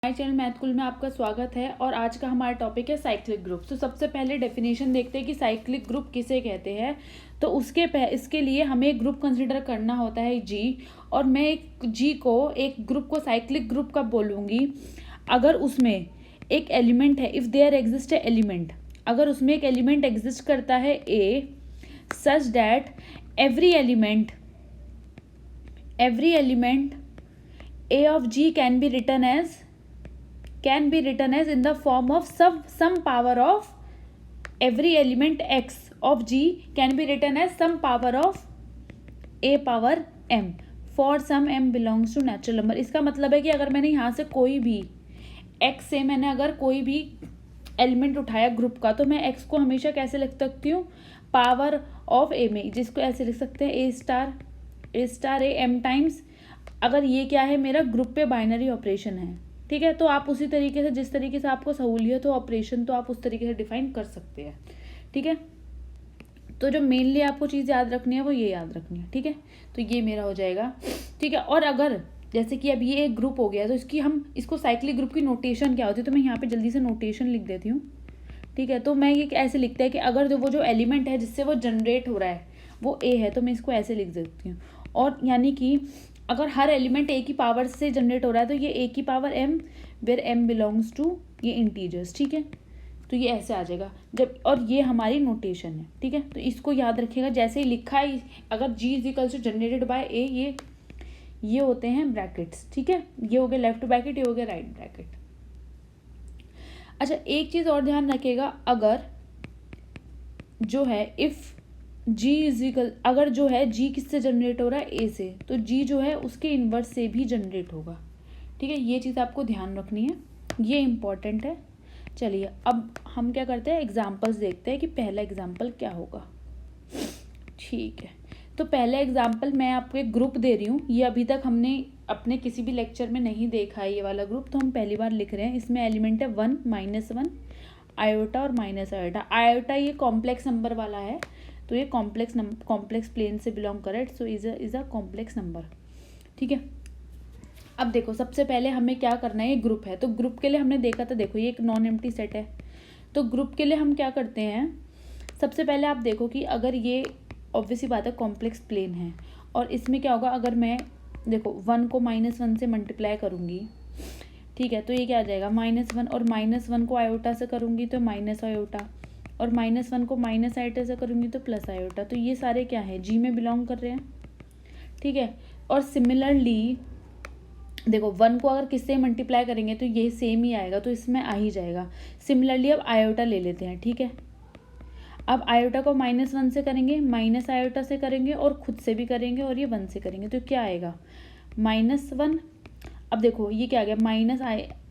हमारे चैनल मैथकुल में आपका स्वागत है और आज का हमारा टॉपिक है साइक्लिक ग्रुप। तो सबसे पहले डेफिनेशन देखते हैं कि साइक्लिक ग्रुप किसे कहते हैं। तो इसके लिए हमें एक ग्रुप कंसिडर करना होता है जी, और मैं एक ग्रुप को साइक्लिक ग्रुप कब बोलूँगी, अगर उसमें एक एलिमेंट है, if there exist a element, अगर उसमें एक एलिमेंट एग्जिस्ट करता है a such that every element A of G can be written as in the form of some power of every element X of G can be written as some power of A power M for some M belongs to natural number। इसका मतलब है कि अगर मैंने यहाँ से कोई भी X से मैंने अगर कोई भी एलिमेंट उठाया ग्रुप का, तो मैं X को हमेशा कैसे लिख सकती हूँ, पावर ऑफ A में, जिसको ऐसे लिख सकते हैं A star A M times. अगर ये क्या है, मेरा ग्रुप पे बाइनरी ऑपरेशन है, ठीक है। तो आप उसी तरीके से, जिस तरीके से आपको सहूलियत हो ऑपरेशन, तो आप उस तरीके से डिफाइन कर सकते हैं, ठीक है। तो जो मेनली आपको चीज़ याद रखनी है वो ये याद रखनी है, ठीक है। तो ये मेरा हो जाएगा, ठीक है। और अगर जैसे कि अब ये एक ग्रुप हो गया, तो इसको साइक्लिक ग्रुप की नोटेशन क्या होती है, तो मैं यहाँ पे जल्दी से नोटेशन लिख देती हूँ, ठीक है। तो मैं ये ऐसे लिखता है कि अगर जो एलिमेंट है जिससे वो जनरेट हो रहा है वो ए है, तो मैं इसको ऐसे लिख देती हूँ। और यानी कि अगर हर एलिमेंट ए की पावर से जनरेट हो रहा है, तो ये ए की power M, where M belongs to ये इंटीजर्स, ठीक है। तो ये ऐसे आ जाएगा जब, और ये हमारी नोटेशन है, ठीक है। तो इसको याद रखिएगा, जैसे ही लिखा है, अगर G is equals to generated by A, ये होते हैं ब्रैकेट्स, ठीक है। ये हो गया लेफ्ट ब्रैकेट, ये हो गया राइट ब्रैकेट। अच्छा, एक चीज़ और ध्यान रखिएगा, अगर जो है इफ़ जी इज इक्वल, अगर जो है जी किससे जनरेट हो रहा है, ए से, तो जी जो है उसके इन्वर्स से भी जनरेट होगा, ठीक है। ये चीज़ आपको ध्यान रखनी है, ये इम्पॉर्टेंट है। चलिए अब हम क्या करते हैं, एग्जाम्पल्स देखते हैं कि पहला एग्जाम्पल क्या होगा, ठीक है। तो पहला एग्जाम्पल मैं आपको एक ग्रुप दे रही हूँ, ये अभी तक हमने अपने किसी भी लेक्चर में नहीं देखा है ये वाला ग्रुप, तो हम पहली बार लिख रहे हैं। इसमें एलिमेंट है 1, -1, आयोटा और माइनस आयोटा। आयोटा ये कॉम्प्लेक्स नंबर वाला है, तो ये कॉम्प्लेक्स प्लेन से बिलोंग करे, so is a complex number, ठीक है। अब देखो, सबसे पहले हमें क्या करना है, ये ग्रुप है, तो ग्रुप के लिए हमने देखा था, देखो ये एक नॉन एम्प्टी सेट है। तो ग्रुप के लिए हम क्या करते हैं, सबसे पहले आप देखो कि अगर ये ऑब्वियस ही बात है कॉम्प्लेक्स प्लेन है, और इसमें क्या होगा, अगर मैं देखो 1 को -1 से मल्टीप्लाई करूँगी, ठीक है, तो ये क्या आ जाएगा -1, और -1 को आयोटा से करूँगी तो माइनस आयोटा, और -1 को माइनस आयोटा से करूँगी तो प्लस आयोटा। तो ये सारे क्या है, जी में बिलोंग कर रहे हैं, ठीक है। और सिमिलरली देखो 1 को अगर किससे मल्टीप्लाई करेंगे तो ये सेम ही आएगा, तो इसमें आ ही जाएगा। सिमिलरली अब आयोटा ले लेते हैं, ठीक है। अब आयोटा को -1 से करेंगे, माइनस आयोटा से करेंगे, और खुद से भी करेंगे, और ये 1 से करेंगे, तो क्या आएगा -1। अब देखो ये क्या आ गया, माइनस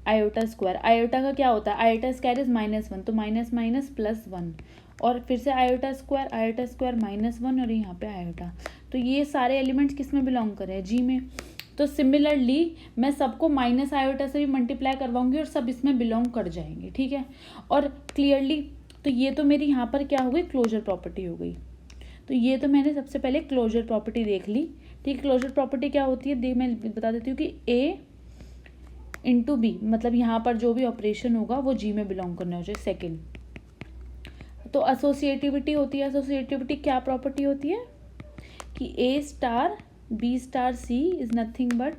आयोटा स्क्वायर। आयोटा का क्या होता है, आयोटा स्क्वायर इज -1, तो माइनस माइनस +1, और फिर से आयोटा स्क्वायर -1, और यहाँ पे आयोटा। तो ये सारे एलिमेंट्स किस में बिलोंग कर रहे हैं, जी में। तो सिमिलरली मैं सबको माइनस आयोटा से भी मल्टीप्लाई करवाऊंगी और सब इसमें बिलोंग कर जाएंगे, ठीक है। और क्लियरली तो ये तो मेरी यहाँ पर क्या हो गई, क्लोजर प्रॉपर्टी हो गई। तो ये तो मैंने सबसे पहले क्लोजर प्रॉपर्टी देख ली, ठीक। क्लोजर प्रॉपर्टी क्या होती है, मैं बता देती हूँ कि ए इंटू बी, मतलब यहाँ पर जो भी ऑपरेशन होगा वो जी में बिलोंग करना हो चाहिए। सेकेंड, तो एसोसिएटिविटी होती है। एसोसिएटिविटी क्या प्रॉपर्टी होती है कि A star B star C is nothing but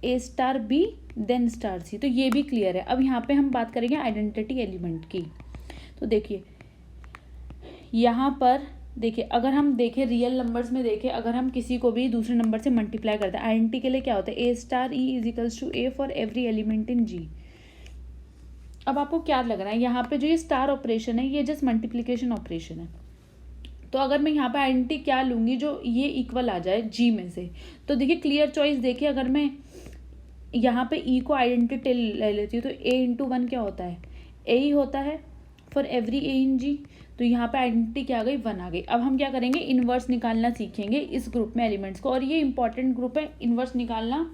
A star B then star C. तो ये भी क्लियर है। अब यहाँ पे हम बात करेंगे आइडेंटिटी एलिमेंट की। तो देखिए यहाँ पर देखिए, अगर हम देखें रियल नंबर्स में देखें, अगर हम किसी को भी दूसरे नंबर से मल्टीप्लाई करते हैं, आइडेंटिटी के लिए क्या होता है, A star E is equals to A for every element in G. अब आपको क्या लग रहा है, यहाँ पे जो ये स्टार ऑपरेशन है ये जस्ट मल्टीप्लीकेशन ऑपरेशन है। तो अगर मैं यहाँ पे आइडेंटिटी क्या लूँगी जो ये इक्वल आ जाए जी में से, तो देखिए क्लियर चॉइस देखिए, अगर मैं यहाँ पे ई को आइडेंटिटी ले लेती हूँ तो ए इंटू 1 क्या होता है, ए ही होता है फॉर एवरी ए इन जी। तो यहाँ पे आइडेंटिटी क्या आ गई, 1 आ गई। अब हम क्या करेंगे, इन्वर्स निकालना सीखेंगे इस ग्रुप में एलिमेंट्स को, और ये इंपॉर्टेंट ग्रुप है इन्वर्स निकालना,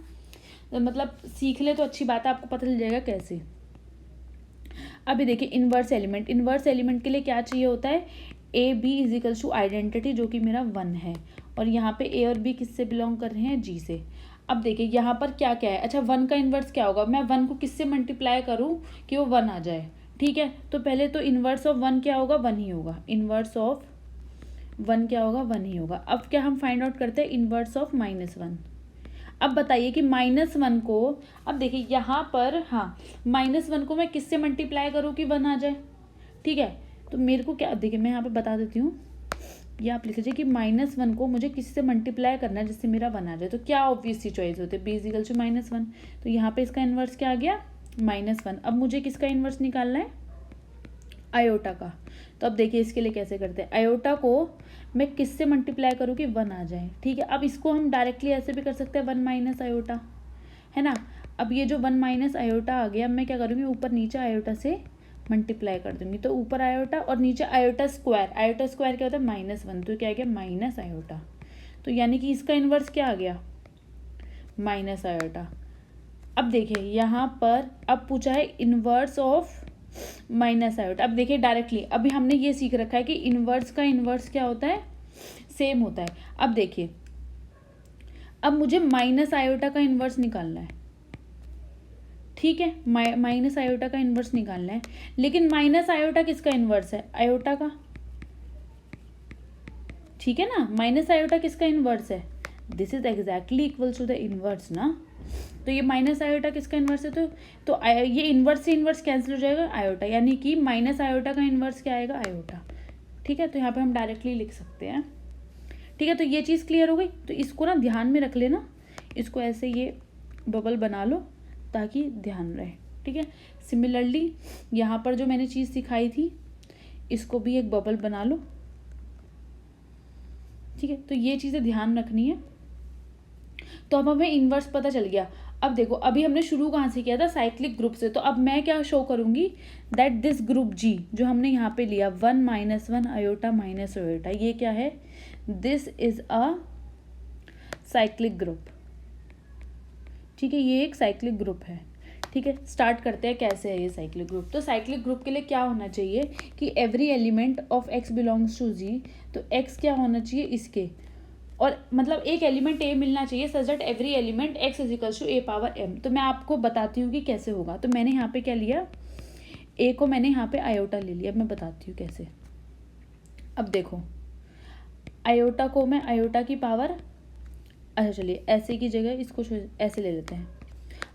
मतलब सीख ले तो अच्छी बात है, आपको पता चल जाएगा कैसे। अभी देखिए इन्वर्स एलिमेंट के लिए क्या चाहिए होता है, A B is equals to identity जो कि मेरा 1 है, और यहाँ पे ए और बी किससे बिलोंग कर रहे हैं, जी से। अब देखिए यहाँ पर क्या क्या है। अच्छा, 1 का इन्वर्स क्या होगा, मैं 1 को किससे मल्टीप्लाई करूँ कि वो 1 आ जाए। ठीक है, तो पहले तो इन्वर्स ऑफ 1 क्या होगा, 1 ही होगा। इन्वर्स ऑफ 1 क्या होगा, 1 ही होगा। अब क्या हम फाइंड आउट करते हैं, इन्वर्स ऑफ -1। अब बताइए कि -1 को, अब देखिए यहाँ पर, हाँ, -1 को मैं किससे मल्टीप्लाई करूँ कि 1 आ जाए। ठीक है, तो मेरे को क्या, देखिए मैं यहाँ पे बता देती हूँ, ये आप लिख लीजिए कि -1 को मुझे किससे मल्टीप्लाई करना है जिससे मेरा 1 आ जाए। तो क्या ऑब्वियस सी चॉइस होती है, b इक्वल टू -1। तो यहाँ पे इसका इन्वर्स क्या आ गया, -1। अब मुझे किसका इन्वर्स निकालना है, आयोटा का। तो अब देखिए इसके लिए कैसे करते हैं, आयोटा को मैं किससे मल्टीप्लाई करूँ कि 1 आ जाए। ठीक है, अब इसको हम डायरेक्टली ऐसे भी कर सकते हैं, 1 माइनस आयोटा, है ना। अब ये जो 1 माइनस आयोटा आ गया, मैं क्या करूँगी, ऊपर नीचे आयोटा से मल्टीप्लाई कर दूंगी। तो ऊपर आयोटा और नीचे आयोटा स्क्वायर। आयोटा स्क्वायर क्या होता है, -1। तो क्या आ गया, माइनस आयोटा। तो यानी कि इसका इन्वर्स क्या आ गया, माइनस आयोटा। अब देखिए यहाँ पर अब पूछा है इन्वर्स ऑफ माइनस आयोटा। अब देखिए डायरेक्टली अभी हमने ये सीख रखा है कि इन्वर्स का इन्वर्स क्या होता है, सेम होता है। अब देखिए, अब मुझे माइनस आयोटा का इन्वर्स निकालना है। ठीक है, माइनस आयोटा का इन्वर्स निकालना है, लेकिन माइनस आयोटा किसका इन्वर्स है, आयोटा का। ठीक है ना, माइनस आयोटा किसका इन्वर्स है, this is exactly equal to the inverse ना। तो ये माइनस आयोटा किसका इन्वर्स है, तो ये इन्वर्स से इन्वर्स कैंसिल हो जाएगा, आयोटा, यानी कि माइनस आयोटा का इन्वर्स क्या आएगा, आयोटा। ठीक है, तो यहाँ पे हम डायरेक्टली लिख सकते हैं। ठीक है, तो ये चीज़ क्लियर हो गई। तो इसको ना ध्यान में रख लेना, इसको ऐसे ये बबल बना लो ताकि ध्यान रहे। ठीक है, सिमिलरली यहाँ पर जो मैंने चीज़ सिखाई थी इसको भी एक बबल बना लो। ठीक है, तो ये चीज़ें ध्यान रखनी है। तो अब हमें इन्वर्स पता चल गया। अब देखो, अभी हमने शुरू कहाँ से किया था, साइक्लिक ग्रुप से। तो अब मैं क्या शो करूंगी, दैट दिस ग्रुप जी जो हमने यहाँ पे लिया 1 - 1 आयोटा माइनस आयोटा, ये क्या है, this is a cyclic group. ठीक है, ये एक साइक्लिक ग्रुप है। ठीक है, स्टार्ट करते हैं कैसे है ये साइक्लिक ग्रुप। तो साइक्लिक ग्रुप के लिए क्या होना चाहिए कि every element of X belongs to G. तो एक्स क्या होना चाहिए इसके, और मतलब एक एलिमेंट ए मिलना चाहिए such that every element X is equals to A power M. तो मैं आपको बताती हूँ कि कैसे होगा। तो मैंने यहाँ पे क्या लिया, ए को मैंने यहाँ पे आयोटा ले लिया। अब मैं बताती हूँ कैसे। अब देखो, आयोटा को मैं आयोटा की पावर, अच्छा चलिए ऐसे की जगह इसको ऐसे ले लेते हैं।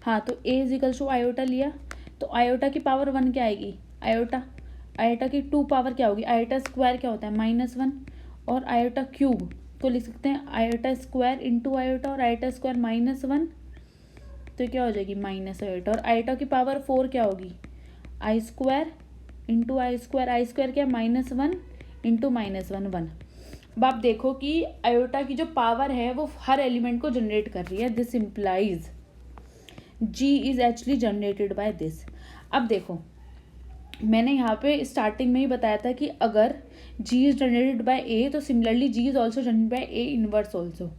हाँ, तो ए इज इक्वल्स टू आयोटा लिया, तो आयोटा की पावर 1 क्या आएगी, आयोटा। आयोटा की 2 पावर क्या होगी, आयोटा स्क्वायर क्या होता है, -1, और आयोटा क्यूब को लिख सकते हैं आयोटा स्क्वायर इंटू आयोटा, और आयोटा स्क्वायर -1 तो क्या हो जाएगी माइनस आयोटा। और आयोटा की पावर 4 क्या होगी, आई स्क्वायर इंटू आई स्क्वायर। आई स्क्वायर क्या, -1 इंटू -1 1। अब आप देखो कि आयोटा की जो पावर है वो हर एलिमेंट को जनरेट कर रही है। This implies G is actually generated by this. अब देखो, मैंने यहाँ पे स्टार्टिंग में ही बताया था कि अगर g is generated by a तो similarly g is also generated by a inverse also.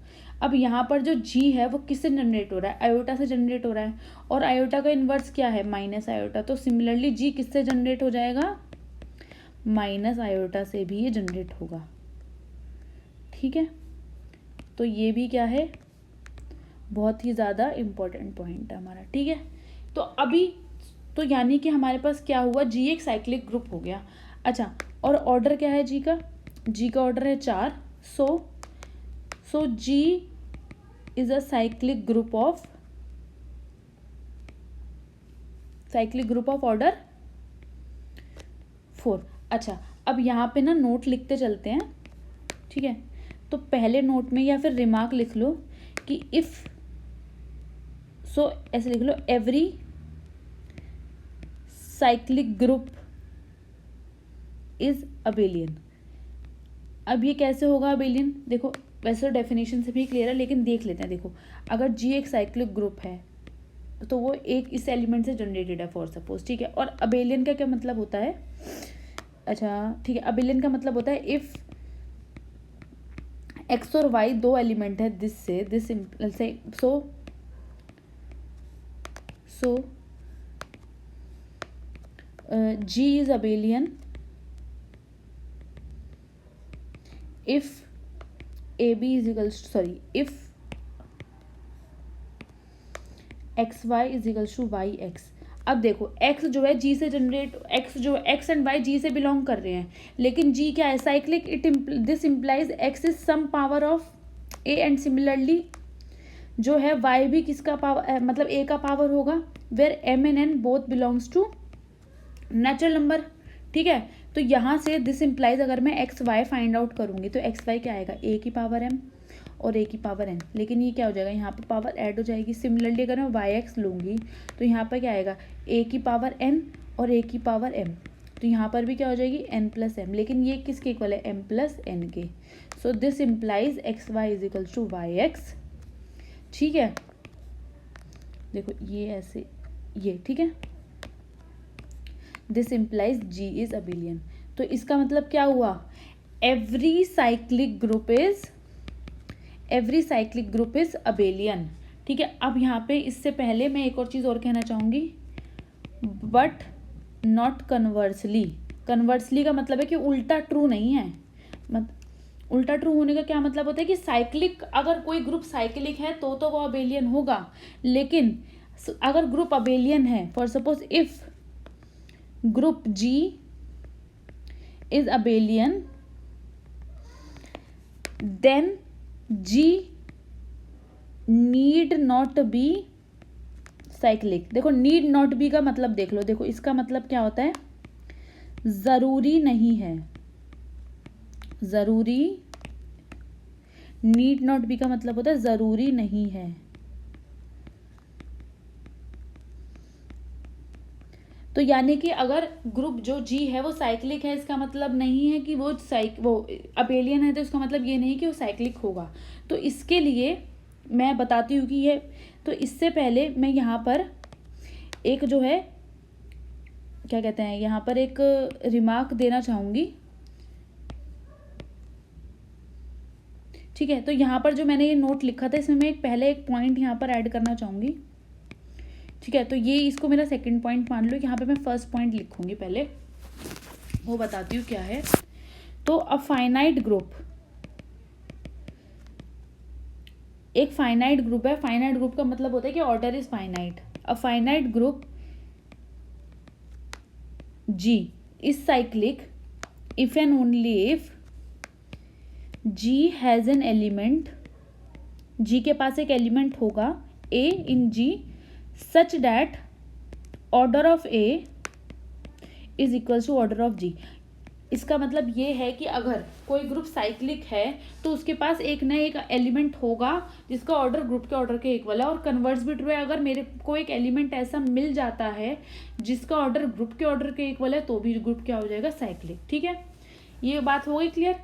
अब यहाँ पर जो g है वो किससे जनरेट हो रहा है, आयोटा से जनरेट हो रहा है, और आयोटा का इन्वर्स क्या है, माइनस आयोटा। तो सिमिलरली g किससे जनरेट हो जाएगा, माइनस आयोटा से भी ये जनरेट होगा। ठीक है, तो ये भी क्या है, बहुत ही ज़्यादा इम्पोर्टेंट पॉइंट है हमारा। ठीक है, तो अभी तो यानी कि हमारे पास क्या हुआ, जी एक साइक्लिक ग्रुप हो गया। अच्छा, और ऑर्डर क्या है जी का, जी का ऑर्डर है 4। So G is a cyclic group of order 4। अच्छा, अब यहाँ पे ना नोट लिखते चलते हैं। ठीक है, तो पहले नोट में या फिर रिमार्क लिख लो कि इफ, सो ऐसे लिख लो, every cyclic group is abelian. अब ये कैसे होगा अबेलियन, देखो वैसे डेफिनेशन से भी क्लियर है लेकिन देख लेते हैं। देखो, अगर जी एक साइक्लिक ग्रुप है तो वो एक इस एलिमेंट से जनरेटेड है फॉर सपोज। ठीक है, और अबेलियन का क्या मतलब होता है, अच्छा ठीक है, अबेलियन का मतलब होता है इफ एक्स और वाई दो एलिमेंट है this say so G is abelian if AB is equals to, sorry, if X Y is equals to Y X. अब देखो x जो है g से जनरेट, x जो x एंड y g से बिलोंग कर रहे हैं, लेकिन g क्या है, cyclic, this implies x is some power of a and similarly जो है y भी किसका पावर, मतलब a का पावर होगा, where m and n both belongs to natural number. ठीक है, तो यहाँ से दिस इम्प्लाइज अगर मैं एक्स वाई फाइंड आउट करूँगी तो एक्स वाई क्या आएगा, a की पावर m और a की पावर n, लेकिन ये क्या हो जाएगा, यहाँ पे पावर ऐड हो जाएगी। सिमिलरली अगर मैं वाई एक्स लूँगी तो यहाँ पर क्या आएगा, a की पावर n और a की पावर m, तो यहाँ पर भी क्या हो जाएगी n प्लस m, लेकिन ये किसके इक्वल है, m प्लस n के। So this implies X Y is equals to Y X. ठीक है, देखो ये ऐसे, ये ठीक है, this implies g is abelian. तो इसका मतलब क्या हुआ, every cyclic group is abelian. ठीक है, अब यहाँ पे इससे पहले मैं एक और चीज़ और कहना चाहूँगी, बट नॉट कन्वर्सली। कन्वर्सली का मतलब है कि उल्टा ट्रू नहीं है। उल्टा ट्रू होने का क्या मतलब होता है कि साइक्लिक, अगर कोई ग्रुप साइक्लिक है तो वो अबेलियन होगा, लेकिन अगर ग्रुप अबेलियन है, for suppose if group G is abelian, then G need not be cyclic। देखो need not be का मतलब देख लो, देखो इसका मतलब क्या होता है, जरूरी नहीं है, जरूरी, need not be का मतलब होता है जरूरी नहीं है। तो यानी कि अगर ग्रुप जो G है वो साइक्लिक है, इसका मतलब नहीं है कि वो अबेलियन है, तो इसका मतलब ये नहीं कि वो साइक्लिक होगा। तो इसके लिए मैं बताती हूँ कि ये, तो इससे पहले मैं यहाँ पर एक जो है क्या कहते हैं, यहाँ पर एक रिमार्क देना चाहूँगी। ठीक है, तो यहाँ पर जो मैंने ये नोट लिखा था, इसमें मैं पहले एक पॉइंट यहाँ पर ऐड करना चाहूँगी। ठीक है, तो ये इसको मेरा सेकंड पॉइंट मान लो, यहाँ पे मैं फर्स्ट पॉइंट लिखूंगी, पहले वो बताती हूँ क्या है। तो अ फाइनाइट ग्रुप, एक फाइनाइट ग्रुप है, फाइनाइट ग्रुप का मतलब होता है कि order is finite. A finite group G is cyclic if and only if G has an element, G के पास एक एलिमेंट होगा A in G such that order of A is equals to order of G। इसका मतलब ये है कि अगर कोई ग्रुप साइक्लिक है तो उसके पास एक ना एक एलिमेंट होगा जिसका ऑर्डर ग्रुप के ऑर्डर के इक्वल है, और कन्वर्स भी ट्रू है, अगर मेरे को एक एलिमेंट ऐसा मिल जाता है जिसका ऑर्डर ग्रुप के ऑर्डर के इक्वल है तो भी ग्रुप क्या हो जाएगा, साइक्लिक। ठीक है, ये बात हो गई क्लियर।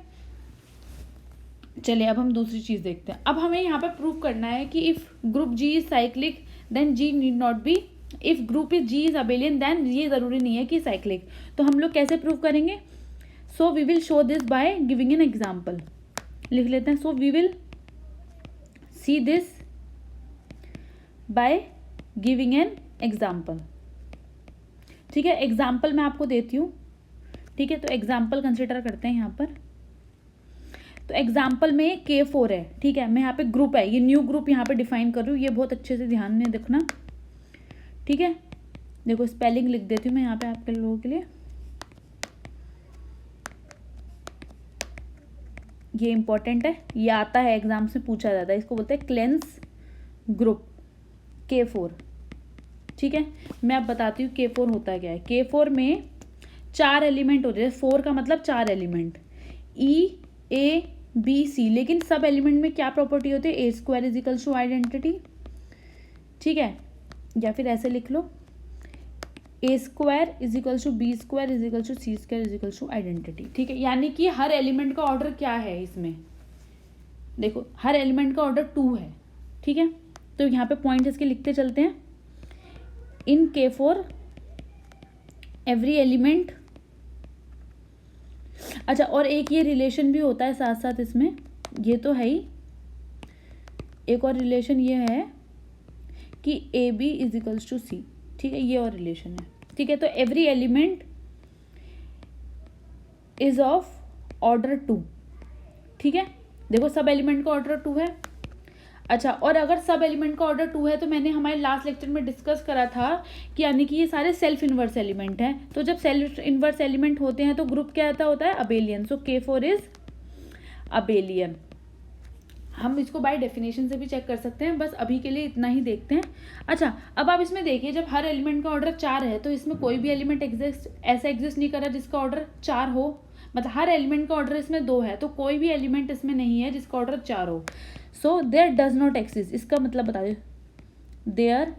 चलिए अब हम दूसरी चीज़ देखते हैं। अब हमें यहाँ पे प्रूव करना है कि if group G is cyclic then G need not be, if group is G is abelian then ये ज़रूरी नहीं है कि साइक्लिक। तो हम लोग कैसे प्रूव करेंगे, so we will show this by giving an example. लिख लेते हैं, so we will see this by giving an example. ठीक है, एग्जाम्पल मैं आपको देती हूँ। ठीक है, तो एग्जाम्पल कंसिडर करते हैं यहाँ पर। तो एग्जाम्पल में K4 है। ठीक है, मैं यहाँ पे ग्रुप है, ये न्यू ग्रुप यहाँ पे डिफाइन कर रही हूँ, ये बहुत अच्छे से ध्यान में देखना। ठीक है, देखो स्पेलिंग लिख देती हूँ मैं यहाँ पे आपके लोगों के लिए, ये इंपॉर्टेंट है, ये आता है एग्जाम से पूछा जाता है, इसको बोलते हैं क्लेंस ग्रुप K4। ठीक है, मैं अब बताती हूँ K4 होता क्या है। K4 में 4 एलिमेंट होते हैं, 4 का मतलब 4 element, E A B C, लेकिन सब एलिमेंट में क्या प्रॉपर्टी होती है, A square is equals to identity. ठीक है, या फिर ऐसे लिख लो, A square is equals to B square is equals to C square is equals to identity. ठीक है, यानी कि हर एलिमेंट का ऑर्डर क्या है इसमें, देखो हर एलिमेंट का ऑर्डर 2 है। ठीक है, तो यहाँ पे पॉइंट इसके लिखते चलते हैं। इन K4 एवरी एलिमेंट, अच्छा और एक ये रिलेशन भी होता है साथ साथ इसमें, ये तो है ही, एक और रिलेशन ये है कि AB is equals to C। ठीक है, ये और रिलेशन है। ठीक है, तो every element is of order 2। ठीक है, देखो सब एलिमेंट का ऑर्डर 2 है। अच्छा, और अगर सब एलिमेंट का ऑर्डर 2 है तो मैंने हमारे लास्ट लेक्चर में डिस्कस करा था कि यानी कि ये सारे सेल्फ इन्वर्स एलिमेंट हैं। तो जब सेल्फ इन्वर्स एलिमेंट होते हैं तो ग्रुप क्या होता है abelian. So K4 is abelian. हम इसको बाय डेफिनेशन से भी चेक कर सकते हैं, बस अभी के लिए इतना ही देखते हैं। अच्छा, अब आप इसमें देखिए, जब हर एलिमेंट का ऑर्डर 4 है तो इसमें कोई भी एलिमेंट ऐसा एग्जिस्ट नहीं कर रहा जिसका ऑर्डर 4 हो। मतलब हर एलिमेंट का ऑर्डर इसमें 2 है, तो कोई भी एलिमेंट इसमें नहीं है जिसका ऑर्डर 4 हो। So there does not exist, इसका मतलब बता दे, देयर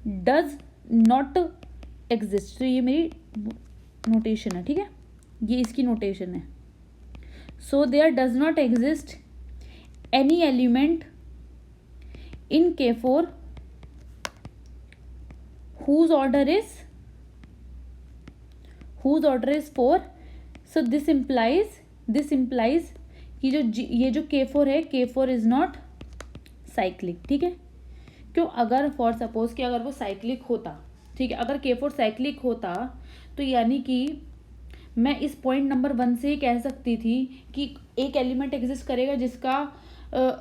डज नॉट एग्जिस्ट। तो ये मेरी नोटेशन है, ठीक है, ये इसकी नोटेशन है। So there does not exist any element in K4 whose order is 4. So this implies कि ये जो K4 है, K4 is not cyclic, ठीक है। क्यों? अगर फॉर सपोज कि अगर वो साइक्लिक होता, ठीक है, अगर K4 साइक्लिक होता तो यानी कि मैं इस पॉइंट नंबर 1 से ही कह सकती थी कि एक एलिमेंट एग्जिस्ट करेगा जिसका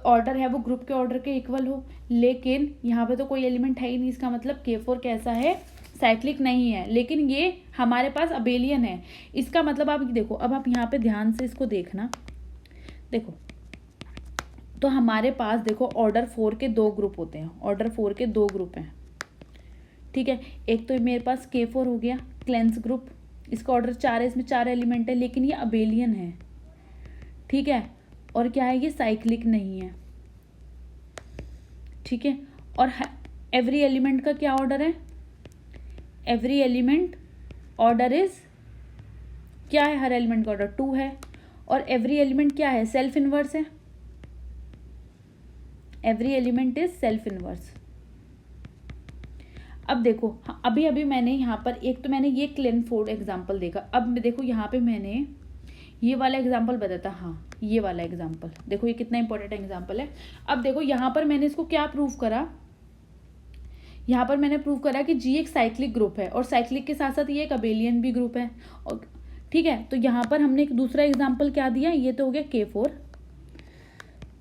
ऑर्डर है वो ग्रुप के ऑर्डर के इक्वल हो, लेकिन यहाँ पे तो कोई एलिमेंट है ही नहीं। इसका मतलब K4 कैसा है, साइक्लिक नहीं है, लेकिन ये हमारे पास अबेलियन है। इसका मतलब आप देखो, अब आप यहाँ पे ध्यान से इसको देखना, देखो तो हमारे पास देखो ऑर्डर 4 के 2 ग्रुप होते हैं, ऑर्डर 4 के 2 ग्रुप हैं, ठीक है। एक तो मेरे पास K4 हो गया क्लेंस ग्रुप, इसका ऑर्डर 4 है, इसमें 4 एलिमेंट है, लेकिन ये अबेलियन है, ठीक है। और क्या है, ये साइक्लिक नहीं है, ठीक है। और एवरी एलिमेंट का क्या ऑर्डर है, एवरी एलिमेंट ऑर्डर इज क्या है, हर एलिमेंट का ऑर्डर 2 है। और एवरी एलिमेंट क्या है, सेल्फ इनवर्स है, every element is self inverse. अब देखो, अभी अभी मैंने यहाँ पर एक तो मैंने ये क्लेनफोर्ड एग्जाम्पल देखा, अब देखो यहाँ पे मैंने ये वाला एग्जाम्पल बताता, हाँ ये वाला एग्जाम्पल देखो, ये कितना इंपॉर्टेंट एग्जाम्पल है। अब देखो यहाँ पर मैंने इसको क्या प्रूव करा, यहाँ पर मैंने प्रूव करा कि जी एक साइक्लिक ग्रुप है और साइक्लिक के साथ साथ ये एक अबेलियन भी ग्रुप है, और ठीक है। तो यहाँ पर हमने एक दूसरा एग्जाम्पल क्या दिया, ये तो हो गया K4,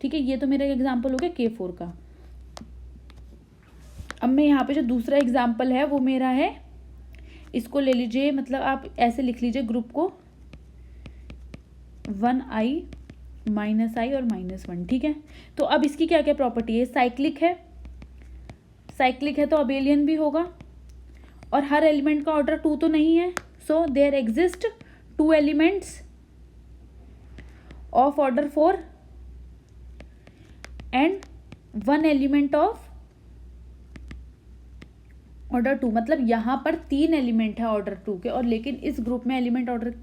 ठीक है, ये तो मेरा एग्जाम्पल हो गया K4 का। अब मैं यहाँ पे जो दूसरा एग्जाम्पल है वो मेरा है, इसको ले लीजिए, मतलब आप ऐसे लिख लीजिए ग्रुप को 1i -i और -1, ठीक है। तो अब इसकी क्या क्या प्रॉपर्टी है, साइक्लिक है, साइक्लिक है तो अबेलियन भी होगा, और हर एलिमेंट का ऑर्डर 2 तो नहीं है। So there exist 2 elements of order 4 and 1 element of order 2। मतलब यहाँ पर 3 एलिमेंट है ऑर्डर 2 के, और लेकिन इस ग्रुप में एलिमेंट ऑर्डर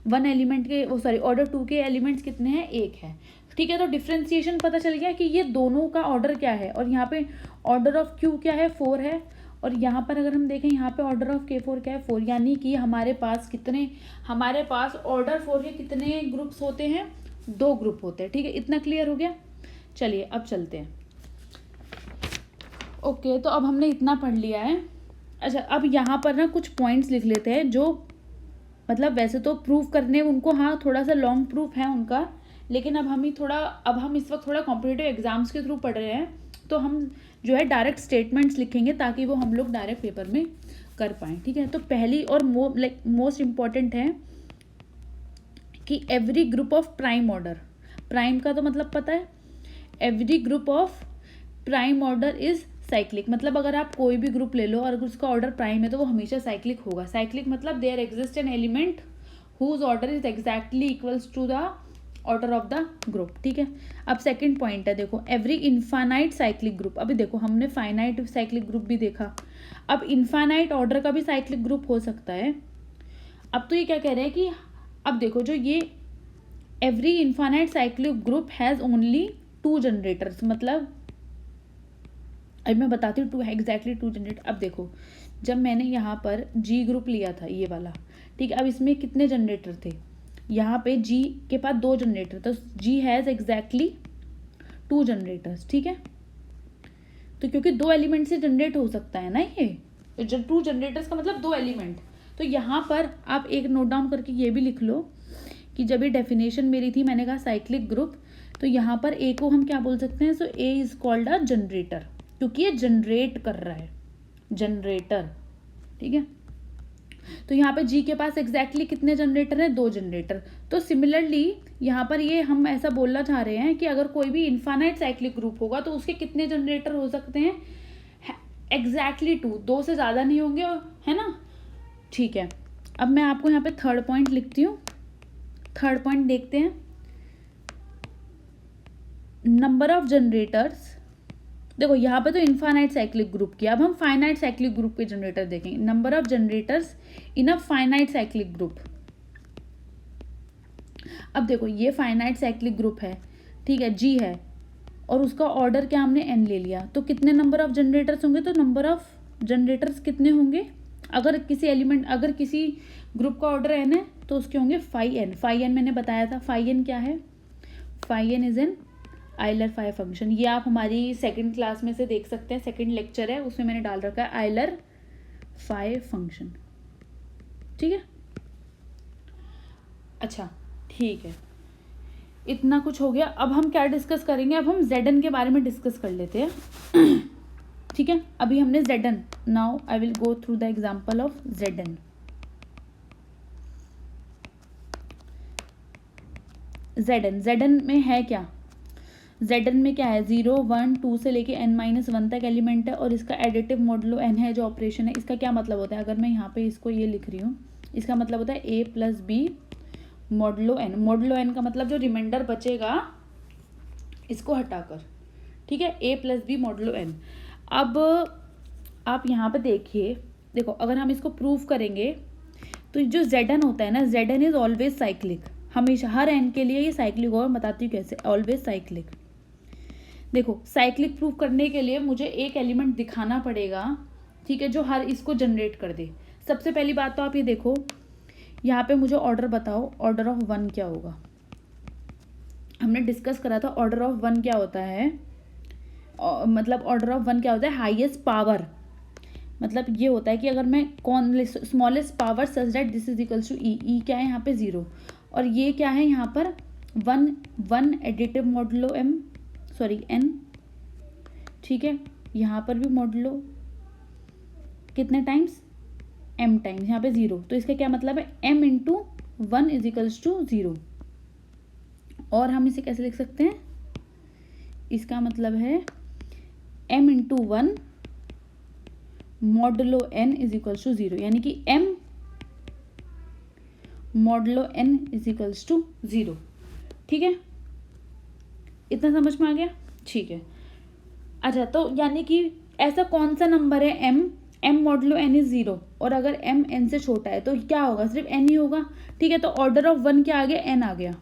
1 एलिमेंट के ऑर्डर 2 के एलिमेंट्स कितने हैं, 1 है, ठीक है। तो डिफ्रेंसिएशन पता चल गया कि ये दोनों का ऑर्डर क्या है, और यहाँ पे ऑर्डर ऑफ Q क्या है, 4 है, और यहाँ पर अगर हम देखें यहाँ पे ऑर्डर ऑफ K4 क्या है, 4, यानी कि हमारे पास ऑर्डर 4 के कितने ग्रुप्स होते हैं, 2 ग्रुप होते हैं, ठीक है। इतना क्लियर हो गया। चलिए अब चलते हैं। ओके, तो अब हमने इतना पढ़ लिया है। अच्छा, अब यहाँ पर ना कुछ पॉइंट्स लिख लेते हैं जो मतलब वैसे तो प्रूव करने उनको, हाँ थोड़ा सा लॉन्ग प्रूफ है उनका, लेकिन अब हम इस वक्त थोड़ा कॉम्पिटिटिव एग्जाम्स के थ्रू पढ़ रहे हैं, तो हम जो है डायरेक्ट स्टेटमेंट्स लिखेंगे ताकि वो हम लोग डायरेक्ट पेपर में कर पाएँ, ठीक है। तो पहली और मोस्ट इम्पॉर्टेंट है कि every group of prime order, prime का तो मतलब पता है, every group of prime order is cyclic. मतलब अगर आप कोई भी ग्रुप ले लो और अगर उसका ऑर्डर प्राइम है तो वो हमेशा साइक्लिक होगा। साइक्लिक मतलब there exist an element whose order is exactly equals to the order of the group, ठीक है। अब सेकंड पॉइंट है, देखो एवरी इनफाइनाइट साइक्लिक ग्रुप। अभी देखो हमने फाइनाइट साइक्लिक ग्रुप भी देखा, अब इनफाइनाइट ऑर्डर का भी साइक्लिक ग्रुप हो सकता है। अब तो ये क्या कह रहे हैं कि अब देखो जो ये every infinite cyclic group has only 2 generators, मतलब अब मैं बताती हूँ 2 है एग्जैक्टली 2 जनरेटर। अब देखो जब मैंने यहाँ पर G ग्रुप लिया था ये वाला, ठीक है, अब इसमें कितने जनरेटर थे, यहाँ पे G के पास 2 जनरेटर, तो G हैज़ एग्जैक्टली 2 जनरेटर्स, ठीक है। तो क्योंकि 2 एलिमेंट से जनरेट हो सकता है ना ये, 2 जनरेटर्स का मतलब 2 एलिमेंट। तो यहाँ पर आप एक नोट डाउन करके ये भी लिख लो कि जब ये डेफिनेशन मेरी थी, मैंने कहा साइक्लिक ग्रुप तो यहाँ पर ए को हम क्या बोल सकते हैं, सो ए इज कॉल्ड अ जनरेटर, क्योंकि ये जनरेट कर रहा है, जनरेटर, ठीक है। तो यहाँ पे जी के पास एग्जैक्टली कितने जनरेटर हैं, 2 जनरेटर। तो सिमिलरली यहाँ पर ये हम ऐसा बोलना चाह रहे हैं कि अगर कोई भी इन्फानाइट साइक्लिक ग्रुप होगा तो उसके कितने जनरेटर हो सकते हैं, एग्जैक्टली 2, 2 से ज़्यादा नहीं होंगे, है ना, ठीक है। अब मैं आपको यहाँ पे थर्ड पॉइंट लिखती हूँ। थर्ड पॉइंट देखते हैं, नंबर ऑफ जनरेटर्स। देखो यहाँ पे तो इनफाइनाइट साइक्लिक ग्रुप किया, अब हम फाइनाइट साइक्लिक ग्रुप के जनरेटर देखेंगे। Number of generators in a finite cyclic group. अब देखो ये फाइनाइट साइक्लिक ग्रुप है, ठीक है, जी है, और उसका ऑर्डर क्या हमने एन ले लिया, तो कितने नंबर ऑफ जनरेटर्स होंगे, तो नंबर ऑफ जनरेटर्स कितने होंगे, अगर किसी एलिमेंट, अगर किसी ग्रुप का ऑर्डर एन है तो उसके होंगे फाई एन। फाई एन मैंने बताया था, फाई एन क्या है, phi N is an Euler phi function. ये आप हमारी सेकंड क्लास में से देख सकते हैं, सेकंड लेक्चर है उसमें मैंने डाल रखा है आइलर फाई फंक्शन, ठीक है। अच्छा ठीक है, इतना कुछ हो गया। अब हम क्या डिस्कस करेंगे, अब हम Zn के बारे में डिस्कस कर लेते हैं, ठीक है। अभी हमने Zn, now I will go through the example of Zn। Zn में है क्या, Zn में क्या है, 0 1 2 से लेके n-1 तक एलिमेंट है, और इसका एडिटिव मॉडुलो n है जो ऑपरेशन है। इसका क्या मतलब होता है, अगर मैं यहाँ पे इसको ये लिख रही हूँ, इसका मतलब होता है a + b modulo n। Modulo n का मतलब जो रिमाइंडर बचेगा इसको हटाकर, ठीक है, a + b मॉडुलो n। अब आप यहाँ पे देखिए, देखो अगर हम इसको प्रूव करेंगे तो जो Zn होता है ना, Zn इज ऑलवेज साइक्लिक, हमेशा हर n के लिए ये साइक्लिक होगा। बताती हूँ कैसे, ऑलवेज साइक्लिक। देखो साइक्लिक प्रूव करने के लिए मुझे एक एलिमेंट दिखाना पड़ेगा, ठीक है, जो हर इसको जनरेट कर दे। सबसे पहली बात तो आप ये देखो, यहाँ पे मुझे ऑर्डर बताओ, ऑर्डर ऑफ 1 क्या होगा। हमने डिस्कस करा था ऑर्डर ऑफ 1 क्या होता है, मतलब ऑर्डर ऑफ 1 क्या होता है, हाईएस्ट पावर। मतलब ये होता है कि अगर मैं smallest power such that this is equals to E, E क्या है यहाँ पे 0, और ये क्या है यहाँ पर 1 additive modulo m, sorry n, ठीक है। यहाँ पर भी मॉडुलो कितने टाइम्स, m टाइम्स, यहाँ पे 0, तो इसका क्या मतलब है, m into 1 is equals to 0। और हम इसे कैसे लिख सकते हैं, इसका मतलब है m into 1 modulo n is equals to 0, यानी कि m modulo n is equals to 0, ठीक है। इतना समझ में आ गया, ठीक है। अच्छा, तो यानी कि ऐसा कौन सा नंबर है m मॉडुलो n इज 0, और अगर m n से छोटा है तो क्या होगा, सिर्फ n ही होगा, ठीक है। तो ऑर्डर ऑफ 1 क्या आ गया, n आ गया।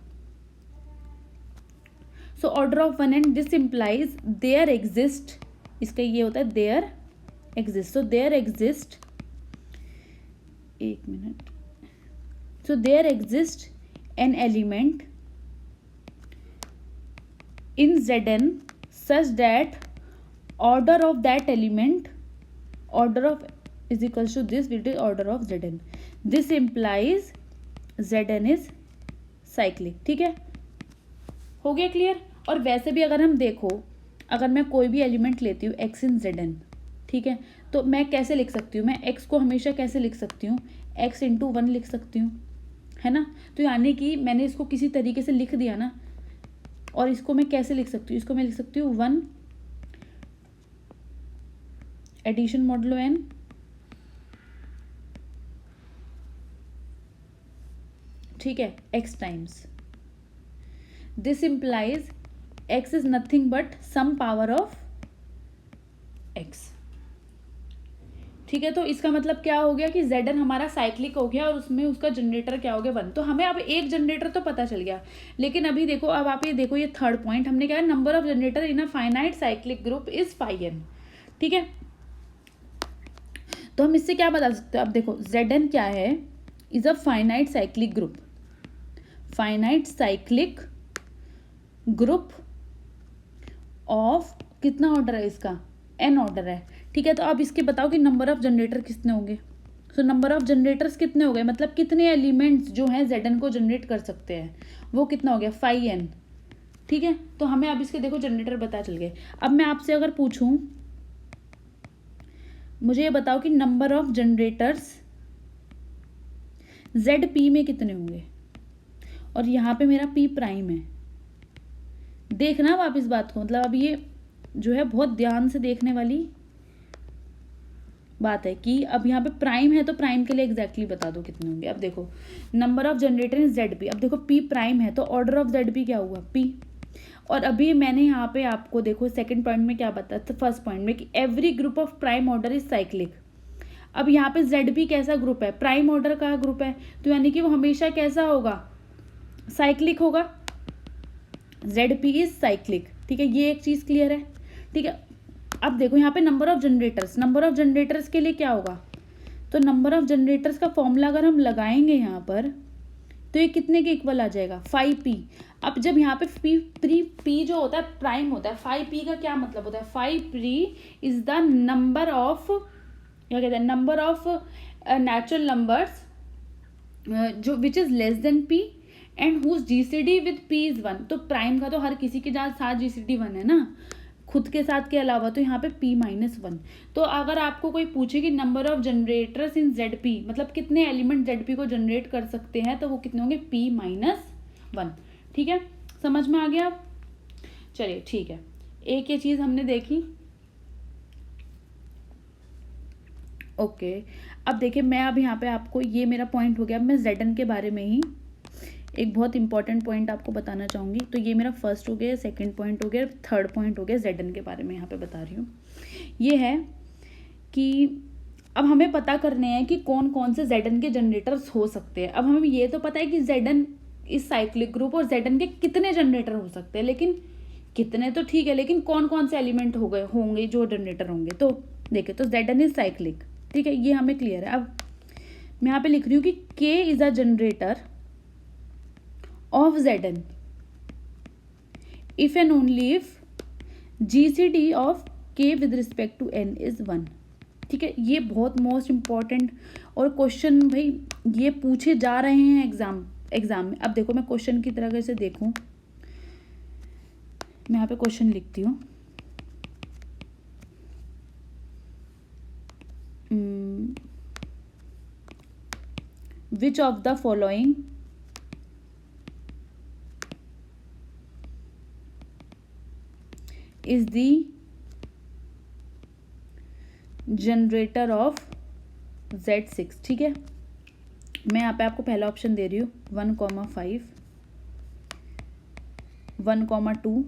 So order of 1 n, this implies there exist, इसका ये होता है there exist. So there exist, एक minute, so there exist an element in Zn such that order of that element, order of is equals to this, which is order of Zn. This implies Zn is cyclic, ठीक है, हो गया clear. और वैसे भी अगर हम देखो, अगर मैं कोई भी एलिमेंट लेती हूँ x इन Zn, ठीक है, तो मैं कैसे लिख सकती हूँ, मैं x को हमेशा कैसे लिख सकती हूँ, x इंटू 1 लिख सकती हूँ, है ना। तो यानी कि मैंने इसको किसी तरीके से लिख दिया ना, और इसको मैं कैसे लिख सकती हूँ, इसको मैं लिख सकती हूँ 1 एडिशन मॉडुलो n, ठीक है, x times. This implies x is nothing but some power of x, ठीक है। तो इसका मतलब क्या हो गया कि Zn हमारा साइक्लिक हो गया, और उसमें उसका जनरेटर क्या हो गया 1। तो हमें अब एक जनरेटर तो पता चल गया, लेकिन अभी देखो, अब आप ये देखो, ये थर्ड पॉइंट हमने क्या है, number of generator in a finite cyclic group is phi n, ठीक है। तो हम इससे क्या बता सकते हैं, अब देखो Zn क्या है, is a finite cyclic group, finite cyclic group of कितना ऑर्डर है इसका, n ऑर्डर है, ठीक है। तो अब इसके बताओ कि नंबर ऑफ जनरेटर कितने होंगे। सो नंबर ऑफ जनरेटर्स कितने हो गए, मतलब कितने एलिमेंट्स जो हैं Zn को जनरेट कर सकते हैं, वो कितना हो गया, फाई n, ठीक है। तो हमें अब इसके देखो जनरेटर पता चल गए। अब मैं आपसे अगर पूछूं, मुझे ये बताओ कि नंबर ऑफ जनरेटर्स ZP में कितने होंगे, और यहाँ पे मेरा P प्राइम है। देखना अब आप इस बात को, मतलब अब ये जो है बहुत ध्यान से देखने वाली बात है कि अब यहाँ पे प्राइम है तो प्राइम के लिए एग्जैक्टली बता दो कितने होंगे। अब देखो number of generator in ZP, अब देखो P प्राइम है तो ऑर्डर ऑफ ZP क्या हुआ P। और अभी मैंने यहाँ पे आपको देखो सेकंड पॉइंट में क्या बताया था, फर्स्ट पॉइंट में कि every group of prime order is cyclic. अब यहाँ पे ZP कैसा ग्रुप है, प्राइम ऑर्डर का ग्रुप है, तो यानी कि वो हमेशा कैसा होगा, साइक्लिक होगा। ZP इज साइक्लिक, ठीक है, ये एक चीज क्लियर है, ठीक है। अब देखो यहाँ पे नंबर ऑफ जनरेटर्स के लिए क्या होगा, तो नंबर ऑफ जनरेटर्स का फॉर्मूला अगर हम लगाएंगे यहाँ पर तो ये कितने के इक्वल आ जाएगा 5P। अब जब यहाँ पे P जो होता है प्राइम होता है, 5P का क्या मतलब होता है, 5P is the number of, क्या कहते हैं, नंबर ऑफ नेचुरल नंबर्स जो which is less than P and whose GCD with P is 1। तो प्राइम का तो हर किसी के साथ GCD 1 है ना, खुद के साथ के अलावा, तो यहाँ पे P-1। तो अगर आपको कोई पूछे कि number of generators in ZP, मतलब कितने एलिमेंट ZP को जनरेट कर सकते हैं, तो वो कितने होंगे P-1। ठीक है, समझ में आ गया अब। चलिए ठीक है, एक ये चीज हमने देखी। ओके, अब देखिए मैं अब यहाँ पे आपको, ये मेरा पॉइंट हो गया। अब मैं Zn के बारे में ही एक बहुत इंपॉर्टेंट पॉइंट आपको बताना चाहूँगी। तो ये मेरा फर्स्ट हो गया, सेकंड पॉइंट हो गया, थर्ड पॉइंट हो गया, Zn के बारे में यहाँ पे बता रही हूँ। ये है कि अब हमें पता करने हैं कि कौन कौन से Zn के जनरेटर्स हो सकते हैं। अब हमें ये तो पता है कि Zn इस साइक्लिक ग्रुप और Zn के कितने जनरेटर हो सकते हैं, लेकिन कितने तो ठीक है, लेकिन कौन कौन से एलिमेंट होंगे जो जनरेटर होंगे। तो देखिए, तो Zn इज साइक्लिक, ठीक है, ये हमें क्लियर है। अब मैं यहाँ पे लिख रही हूँ कि K is a generator of Zn if and only if GCD of K with respect to N is 1। ठीक है, ये बहुत मोस्ट इम्पॉर्टेंट और क्वेश्चन भाई ये पूछे जा रहे हैं एग्जाम में। अब देखो मैं क्वेश्चन की तरह से देखूं, मैं यहाँ पे क्वेश्चन लिखती हूँ। Which of the following is the generator off Z6। ठीक है, मैं यहाँ पे आपको पहला ऑप्शन दे रही हूँ 1,5, 1,2,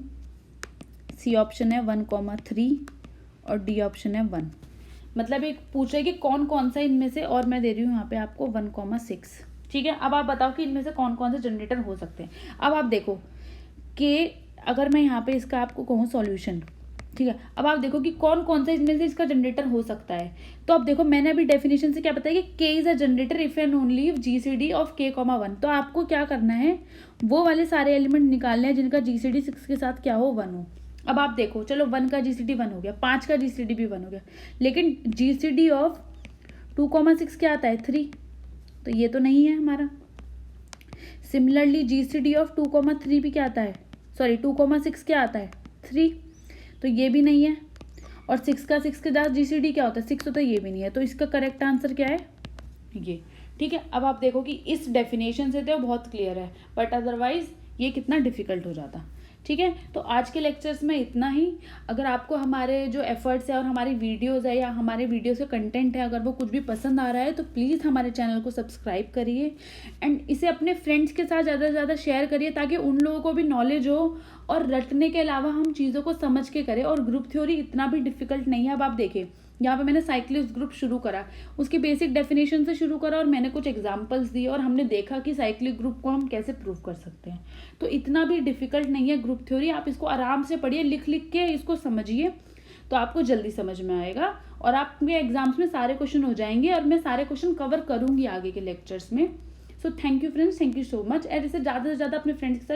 सी ऑप्शन है 1,3 और डी ऑप्शन है 1। मतलब एक पूछ रहा है कि कौन कौन सा इनमें से, और मैं दे रही हूँ यहाँ पे आपको 1,6। ठीक है, अब आप बताओ कि इनमें से कौन कौन से जनरेटर हो सकते हैं। अब आप देखो कि अगर मैं यहाँ पे इसका आपको कहूँ सॉल्यूशन, ठीक है, अब आप देखो कि कौन कौन सा इसमें से इसका जनरेटर हो सकता है। तो अब देखो मैंने अभी डेफिनेशन से क्या बताया कि K is a generator if and only if GCD of K, 1। तो आपको क्या करना है, वो वाले सारे एलिमेंट निकालने हैं जिनका GCD 6 के साथ क्या हो, 1 हो। अब आप देखो, चलो 1 का GCD 1 हो गया, 5 का GCD भी 1 हो गया, लेकिन GCD ऑफ 2,6 क्या आता है 3, तो ये तो नहीं है हमारा। सिमिलरली GCD ऑफ 2,3 भी क्या आता है, सॉरी 2,6 क्या आता है 3, तो ये भी नहीं है। और 6 का 6 के साथ GCD क्या होता है 6 होता है, ये भी नहीं है। तो इसका करेक्ट आंसर क्या है, ये। ठीक है, अब आप देखो कि इस डेफिनेशन से तो बहुत क्लियर है, बट अदरवाइज ये कितना डिफिकल्ट हो जाता। ठीक है, तो आज के लेक्चर्स में इतना ही। अगर आपको हमारे जो एफर्ट्स है और हमारी वीडियोस है या हमारे वीडियोस का कंटेंट है, अगर वो कुछ भी पसंद आ रहा है तो प्लीज़ हमारे चैनल को सब्सक्राइब करिए एंड इसे अपने फ्रेंड्स के साथ ज़्यादा से ज़्यादा शेयर करिए, ताकि उन लोगों को भी नॉलेज हो और रटने के अलावा हम चीज़ों को समझ के करें। और ग्रुप थ्योरी इतना भी डिफिकल्ट नहीं है। अब आप देखिए, यहाँ पे मैंने साइक्लिस्ट ग्रुप शुरू करा, उसकी बेसिक डेफिनेशन से शुरू करा और मैंने कुछ एग्जांपल्स दिए और हमने देखा कि साइक्लिक ग्रुप को हम कैसे प्रूव कर सकते हैं। तो इतना भी डिफिकल्ट नहीं है ग्रुप थ्योरी, आप इसको आराम से पढ़िए, लिख लिख के इसको समझिए, तो आपको जल्दी समझ में आएगा और आपके एग्जाम्स में सारे क्वेश्चन हो जाएंगे और मैं सारे क्वेश्चन कवर करूँगी आगे के लेक्चर्स में। So thank you friends, thank you so much. और इसे ज़्यादा से ज़्यादा अपने फ्रेंड्स के साथ